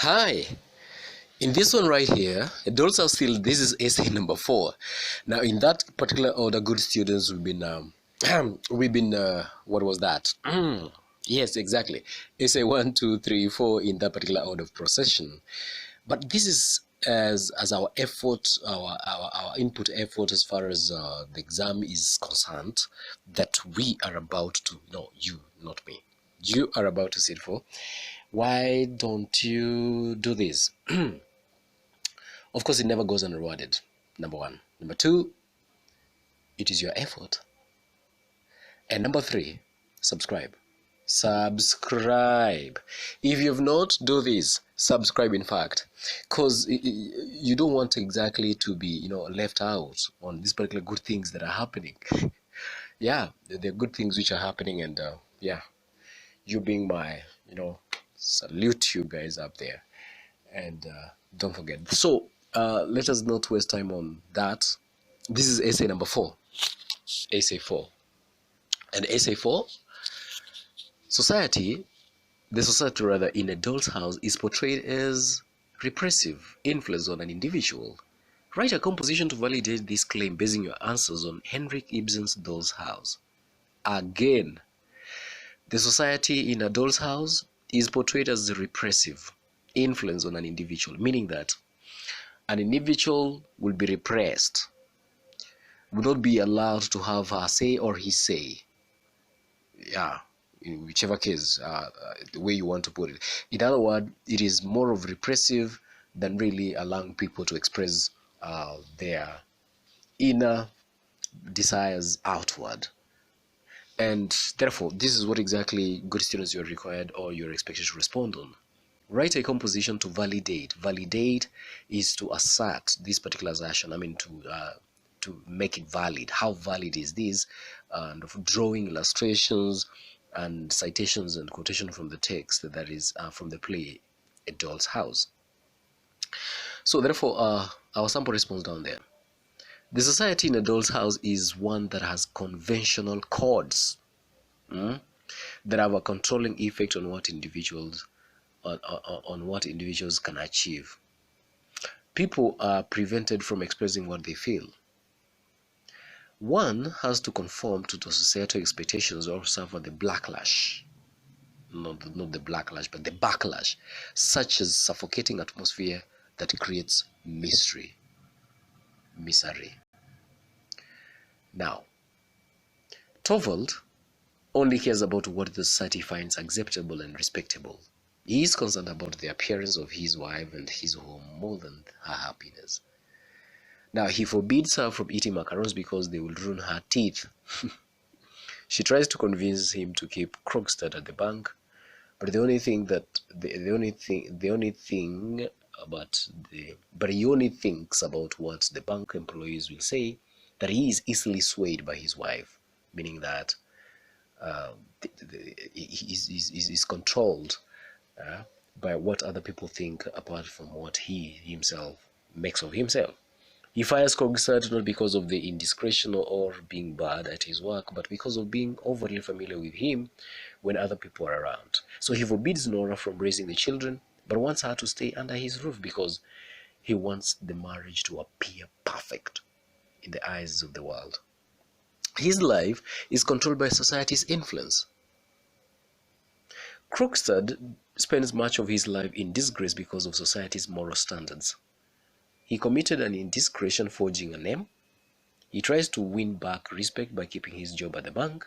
Hi, in this one right here, adults are still, this is essay number 4. Now, in that particular order, good students, what was that? Yes, exactly. Essay 1, 2, 3, 4 in that particular order of procession. But this is as our effort, our input effort as far as the exam is concerned, that we are about to, no, you, not me. You are about to sit for. Why don't you do this? Of course, it never goes unrewarded. Number one. Number two, it is your effort. And number three, subscribe. Subscribe. If you've not, do this. Subscribe, in fact, because you don't want exactly to be, left out on these particular good things that are happening. Yeah, there are good things which are happening, and yeah, you being my, salute you guys up there, and don't forget. So let us not waste time on that. This is essay number 4. Essay 4. And essay 4, the society rather in a doll's house is portrayed as repressive influence on an individual. Write a composition to validate this claim basing your answers on Henrik Ibsen's Doll's House. Again, the society in a doll's house is portrayed as a repressive influence on an individual, meaning that an individual will be repressed, will not be allowed to have her say or his say. Yeah, in whichever case, the way you want to put it. In other words, it is more of repressive than really allowing people to express their inner desires outward. And therefore, this is what exactly good students you're required or you're expected to respond on. Write a composition to validate. Validate is to assert this particular assertion. To make it valid. How valid is this? And drawing illustrations and citations and quotation from the text that is from the play A Doll's House. So therefore, our sample response down there. The society in A Doll's House is one that has conventional codes that have a controlling effect on what individuals can achieve. People are prevented from expressing what they feel. One has to conform to the societal expectations or suffer the backlash, not the backlash, but the backlash, such as suffocating atmosphere that creates misery. Now, Torvald only cares about what the society finds acceptable and respectable. He is concerned about the appearance of his wife and his home more than her happiness. Now, he forbids her from eating macarons because they will ruin her teeth. She tries to convince him to keep Krogstad at the bank, but he only thinks about what the bank employees will say, that he is easily swayed by his wife, meaning that he is controlled by what other people think apart from what he himself makes of himself. He fires Krogstad not because of the indiscretion or being bad at his work, but because of being overly familiar with him when other people are around. So he forbids Nora from raising the children, but wants her to stay under his roof because he wants the marriage to appear perfect in the eyes of the world. His life is controlled by society's influence. Krogstad spends much of his life in disgrace because of society's moral standards. He committed an indiscretion forging a name. He tries to win back respect by keeping his job at the bank.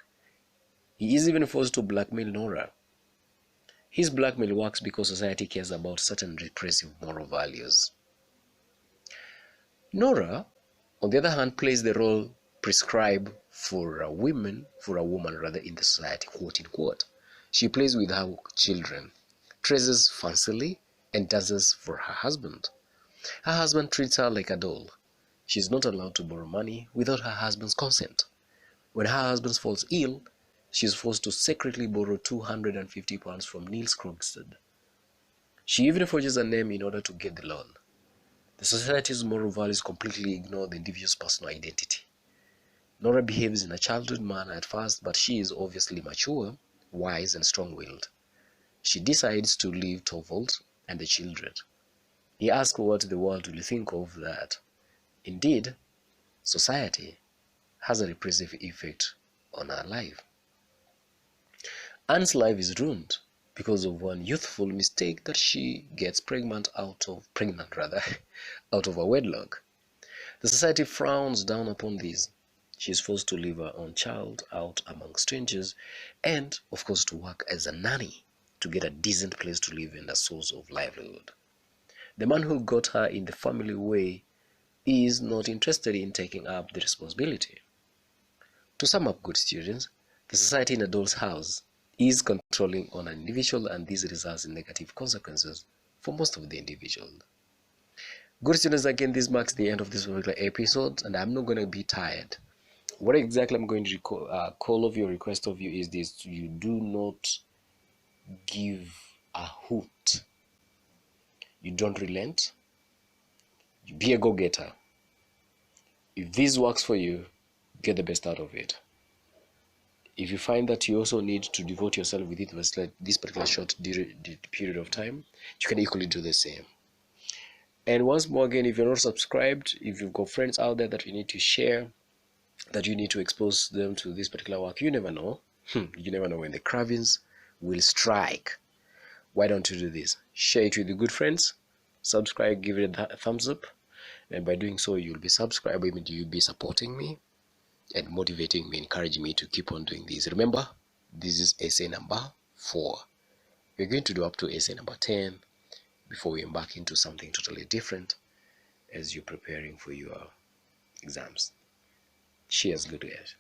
He is even forced to blackmail Nora. His blackmail works because society cares about certain repressive moral values. Nora, on the other hand, plays the role prescribed for a woman in the society, quote unquote. She plays with her children, dresses fancily, and dances for her husband. Her husband treats her like a doll. She is not allowed to borrow money without her husband's consent. When her husband falls ill, she is forced to secretly borrow £250 from Niels Krogstad. She even forges a name in order to get the loan. The society's moral values completely ignore the individual's personal identity. Nora behaves in a childhood manner at first, but she is obviously mature, wise, and strong-willed. She decides to leave Torvald and the children. He asked what the world will think of that. Indeed, society has a repressive effect on her life. Anne's life is ruined because of one youthful mistake that she gets pregnant out of a wedlock. The society frowns down upon this. She is forced to leave her own child out among strangers and, of course, to work as a nanny to get a decent place to live and a source of livelihood. The man who got her in the family way is not interested in taking up the responsibility. To sum up, good students, the society in a doll's house is controlling on an individual, and this results in negative consequences for most of the individuals. Good students, again, this marks the end of this particular episode, and I'm not going to be tired. What exactly I'm going to call of your request of you is this: you do not give a hoot. You don't relent. You be a go-getter. If this works for you, get the best out of it. If you find that you also need to devote yourself with it for this particular short period of time, you can equally do the same. And once more again, if you're not subscribed, if you've got friends out there that you need to share, that you need to expose them to this particular work, you never know. You never know when the cravings will strike. Why don't you do this? Share it with your good friends, subscribe, give it a thumbs up, and by doing so, you'll be subscribing, you'll be supporting me and motivating me, encouraging me to keep on doing this. Remember, this is essay number 4. We're going to do up to essay number 10 before we embark into something totally different as you're preparing for your exams. Cheers, good guys.